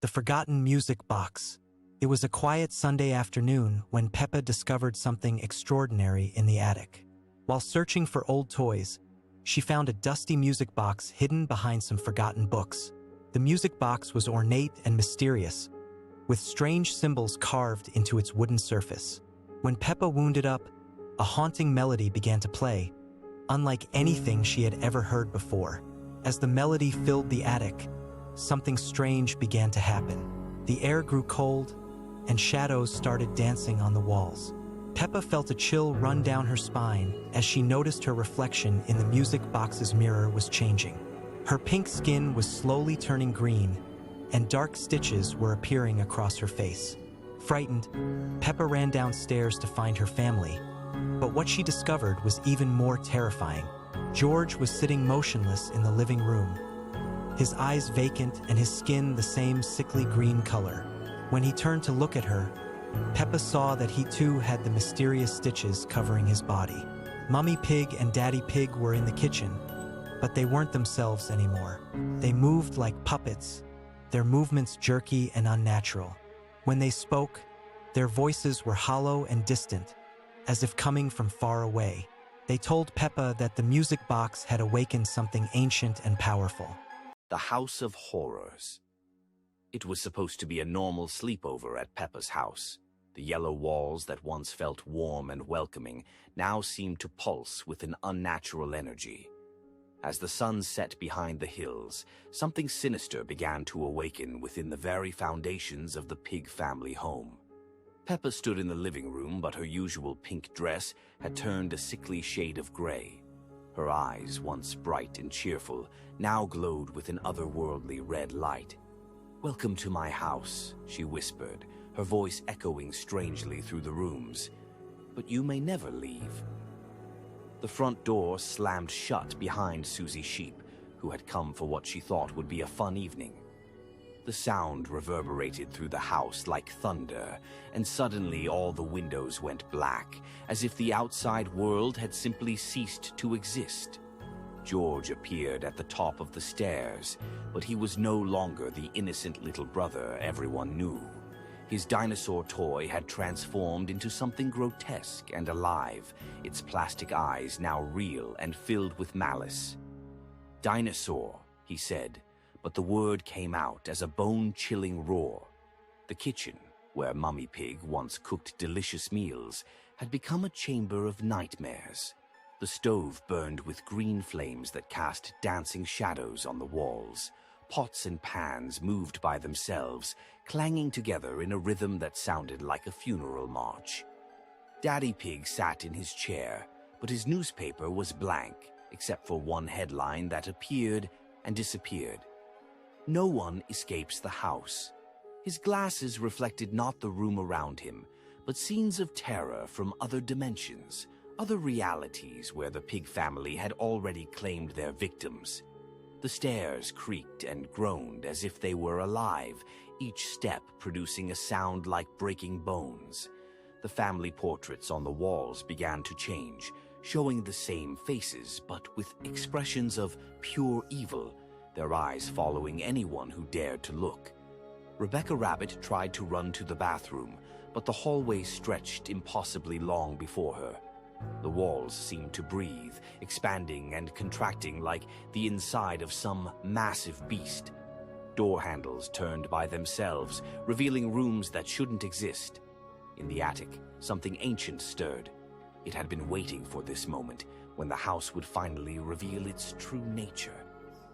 The forgotten music box. It was a quiet Sunday afternoon when Peppa discovered something extraordinary in the attic. While searching for old toys, she found a dusty music box hidden behind some forgotten books. The music box was ornate and mysterious, with strange symbols carved into its wooden surface. When Peppa wound it up, a haunting melody began to play, unlike anything she had ever heard before. As the melody filled the attic, something strange began to happen. The air grew cold, and shadows started dancing on the walls. Peppa felt a chill run down her spine as she noticed her reflection in the music box's mirror was changing. Her pink skin was slowly turning green, and dark stitches were appearing across her face. Frightened, Peppa ran downstairs to find her family, but what she discovered was even more terrifying. George was sitting motionless in the living room, his eyes vacant and his skin the same sickly green color. When he turned to look at her, Peppa saw that he too had the mysterious stitches covering his body. Mummy Pig and Daddy Pig were in the kitchen, but they weren't themselves anymore. They moved like puppets, their movements jerky and unnatural. When they spoke, their voices were hollow and distant, as if coming from far away. They told Peppa that the music box had awakened something ancient and powerful. The House of Horrors. It was supposed to be a normal sleepover at Peppa's house. The yellow walls that once felt warm and welcoming now seemed to pulse with an unnatural energy. As the sun set behind the hills, something sinister began to awaken within the very foundations of the Pig family home. Peppa stood in the living room, but her usual pink dress had turned a sickly shade of gray. Her eyes, once bright and cheerful, now glowed with an otherworldly red light. "Welcome to my house," she whispered, her voice echoing strangely through the rooms. "But you may never leave." The front door slammed shut behind Susie Sheep, who had come for what she thought would be a fun evening. The sound reverberated through the house like thunder, and suddenly all the windows went black, as if the outside world had simply ceased to exist. George appeared at the top of the stairs, but he was no longer the innocent little brother everyone knew. His dinosaur toy had transformed into something grotesque and alive, its plastic eyes now real and filled with malice. "Dinosaur," he said, but the word came out as a bone-chilling roar. The kitchen, where Mummy Pig once cooked delicious meals, had become a chamber of nightmares. The stove burned with green flames that cast dancing shadows on the walls. Pots and pans moved by themselves, clanging together in a rhythm that sounded like a funeral march. Daddy Pig sat in his chair, but his newspaper was blank, except for one headline that appeared and disappeared. "No one escapes the house." His glasses reflected not the room around him, but scenes of terror from other dimensions, other realities where the Pig family had already claimed their victims. The stairs creaked and groaned as if they were alive, each step producing a sound like breaking bones. The family portraits on the walls began to change, showing the same faces but with expressions of pure evil, their eyes following anyone who dared to look. Rebecca Rabbit tried to run to the bathroom, but the hallway stretched impossibly long before her. The walls seemed to breathe, expanding and contracting like the inside of some massive beast. Door handles turned by themselves, revealing rooms that shouldn't exist. In the attic, something ancient stirred. It had been waiting for this moment, when the house would finally reveal its true nature.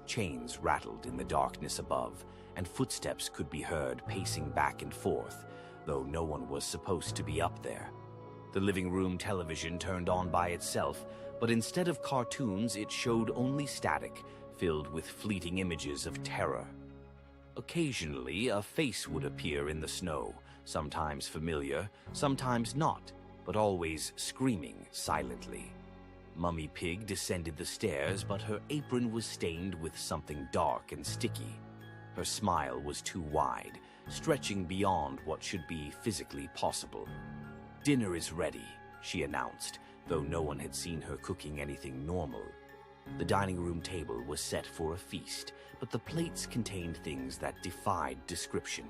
Chains rattled in the darkness above, and footsteps could be heard pacing back and forth, though no one was supposed to be up there. The living room television turned on by itself, but instead of cartoons, it showed only static, filled with fleeting images of terror. Occasionally, a face would appear in the snow, sometimes familiar, sometimes not, but always screaming silently. Mummy Pig descended the stairs, but her apron was stained with something dark and sticky. Her smile was too wide, stretching beyond what should be physically possible. "Dinner is ready," she announced, though no one had seen her cooking anything normal. The dining room table was set for a feast, but the plates contained things that defied description.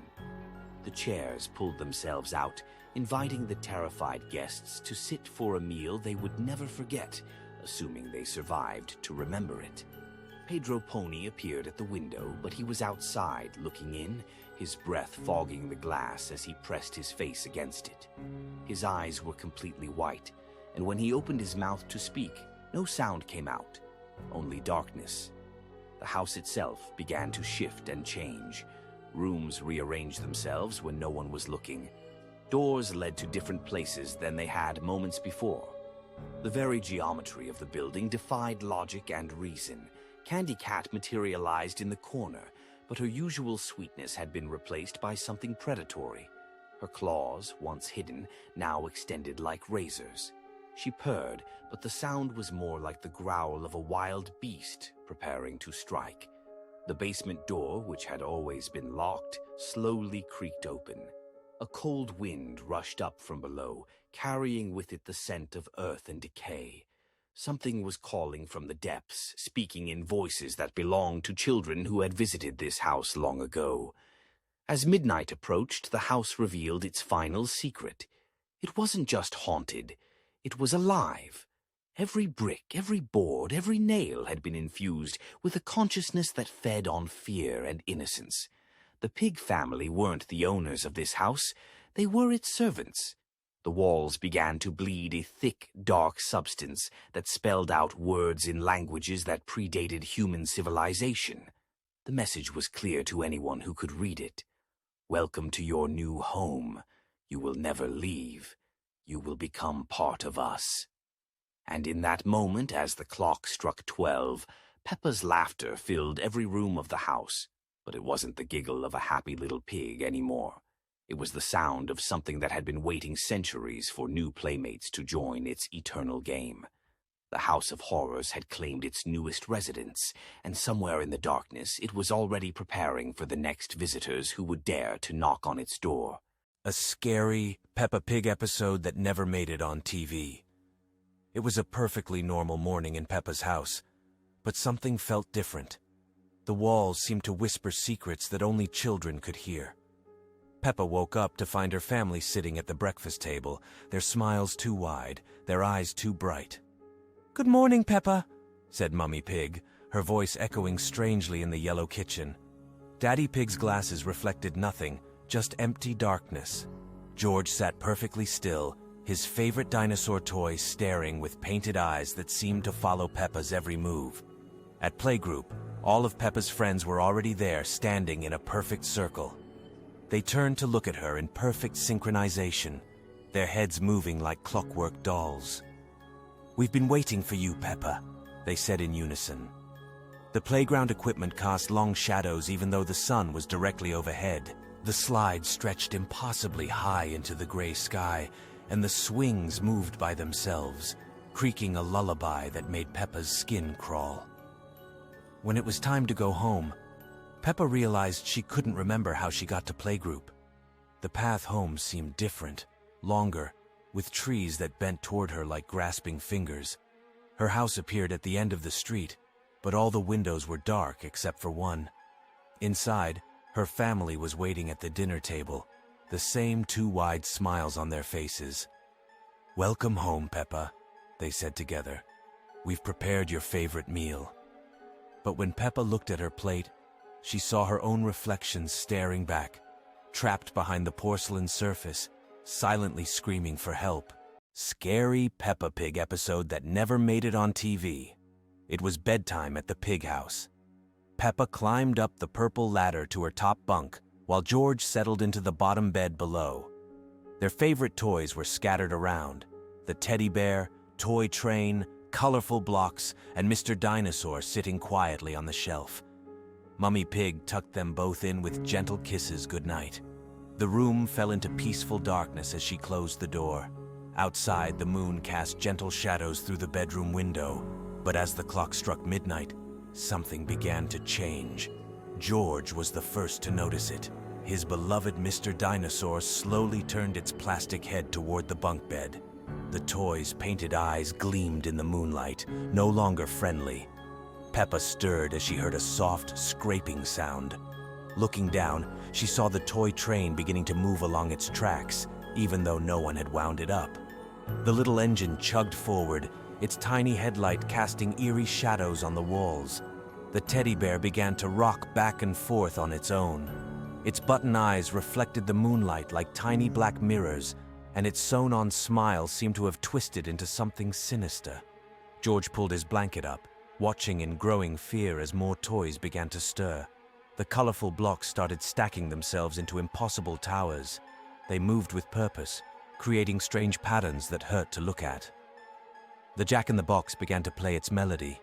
The chairs pulled themselves out, inviting the terrified guests to sit for a meal they would never forget, assuming they survived to remember it. Pedro Pony appeared at the window, but he was outside looking in, his breath fogging the glass as he pressed his face against it. His eyes were completely white, and when he opened his mouth to speak, no sound came out, only darkness. The house itself began to shift and change. Rooms rearranged themselves when no one was looking. Doors led to different places than they had moments before. The very geometry of the building defied logic and reason. Candy Cat materialized in the corner, but her usual sweetness had been replaced by something predatory. Her claws, once hidden, now extended like razors. She purred, but the sound was more like the growl of a wild beast preparing to strike. The basement door, which had always been locked, slowly creaked open. A cold wind rushed up from below, carrying with it the scent of earth and decay. Something was calling from the depths, speaking in voices that belonged to children who had visited this house long ago. As midnight approached, the house revealed its final secret. It wasn't just haunted. It was alive. Every brick, every board, every nail had been infused with a consciousness that fed on fear and innocence. The Pig family weren't the owners of this house. They were its servants. The walls began to bleed a thick, dark substance that spelled out words in languages that predated human civilization. The message was clear to anyone who could read it. Welcome to your new home. You will never leave. You will become part of us. And in that moment, as the clock struck 12, Peppa's laughter filled every room of the house. But it wasn't the giggle of a happy little pig anymore. It was the sound of something that had been waiting centuries for new playmates to join its eternal game. The House of Horrors had claimed its newest residents, and somewhere in the darkness it was already preparing for the next visitors who would dare to knock on its door. A scary Peppa Pig episode that never made it on TV. It was a perfectly normal morning in Peppa's house, but something felt different. The walls seemed to whisper secrets that only children could hear. Peppa woke up to find her family sitting at the breakfast table, their smiles too wide, their eyes too bright. "Good morning, Peppa," said Mummy Pig, her voice echoing strangely in the yellow kitchen. Daddy Pig's glasses reflected nothing, just empty darkness. George sat perfectly still, his favorite dinosaur toy staring with painted eyes that seemed to follow Peppa's every move. At playgroup, all of Peppa's friends were already there, standing in a perfect circle. They turned to look at her in perfect synchronization, their heads moving like clockwork dolls. "We've been waiting for you, Peppa," they said in unison. The playground equipment cast long shadows even though the sun was directly overhead. The slides stretched impossibly high into the gray sky, and the swings moved by themselves, creaking a lullaby that made Peppa's skin crawl. When it was time to go home, Peppa realized she couldn't remember how she got to playgroup. The path home seemed different, longer, with trees that bent toward her like grasping fingers. Her house appeared at the end of the street, but all the windows were dark except for one. Inside, her family was waiting at the dinner table, the same two wide smiles on their faces. "Welcome home, Peppa," they said together. "We've prepared your favorite meal." But when Peppa looked at her plate, she saw her own reflection staring back, trapped behind the porcelain surface, silently screaming for help. Scary Peppa Pig episode that never made it on TV. It was bedtime at the pig house. Peppa climbed up the purple ladder to her top bunk, while George settled into the bottom bed below. Their favorite toys were scattered around: the teddy bear, toy train, colorful blocks, and Mr. Dinosaur sitting quietly on the shelf. Mummy Pig tucked them both in with gentle kisses goodnight. The room fell into peaceful darkness as she closed the door. Outside, the moon cast gentle shadows through the bedroom window, but as the clock struck midnight, something began to change. George was the first to notice it. His beloved Mr. Dinosaur slowly turned its plastic head toward the bunk bed. The toy's painted eyes gleamed in the moonlight, no longer friendly. Peppa stirred as she heard a soft, scraping sound. Looking down, she saw the toy train beginning to move along its tracks, even though no one had wound it up. The little engine chugged forward, its tiny headlight casting eerie shadows on the walls. The teddy bear began to rock back and forth on its own. Its button eyes reflected the moonlight like tiny black mirrors, and its sewn-on smile seemed to have twisted into something sinister. George pulled his blanket up, watching in growing fear as more toys began to stir. The colorful blocks started stacking themselves into impossible towers. They moved with purpose, creating strange patterns that hurt to look at. The Jack-in-the-Box began to play its melody,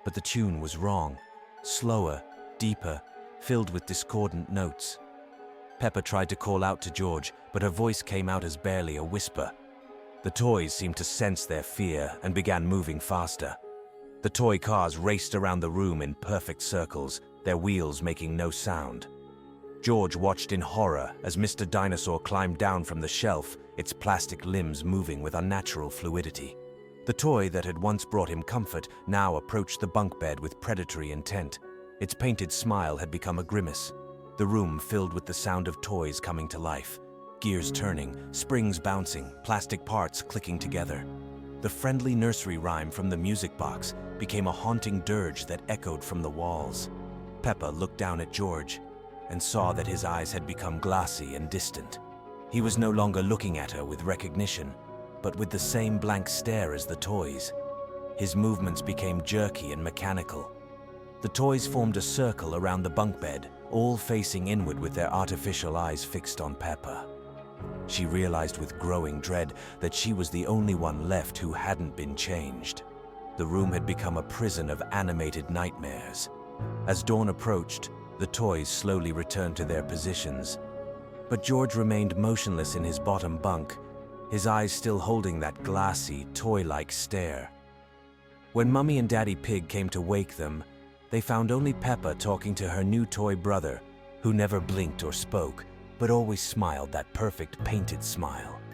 but the tune was wrong. Slower, deeper, filled with discordant notes. Peppa tried to call out to George, but her voice came out as barely a whisper. The toys seemed to sense their fear and began moving faster. The toy cars raced around the room in perfect circles, their wheels making no sound. George watched in horror as Mr. Dinosaur climbed down from the shelf, its plastic limbs moving with unnatural fluidity. The toy that had once brought him comfort now approached the bunk bed with predatory intent. Its painted smile had become a grimace. The room filled with the sound of toys coming to life. Gears turning, springs bouncing, plastic parts clicking together. The friendly nursery rhyme from the music box became a haunting dirge that echoed from the walls. Peppa looked down at George and saw that his eyes had become glassy and distant. He was no longer looking at her with recognition, but with the same blank stare as the toys. His movements became jerky and mechanical. The toys formed a circle around the bunk bed, all facing inward with their artificial eyes fixed on Peppa. She realized with growing dread that she was the only one left who hadn't been changed. The room had become a prison of animated nightmares. As dawn approached, the toys slowly returned to their positions. But George remained motionless in his bottom bunk, his eyes still holding that glassy, toy-like stare. When Mummy and Daddy Pig came to wake them, they found only Peppa talking to her new toy brother, who never blinked or spoke, but always smiled that perfect painted smile.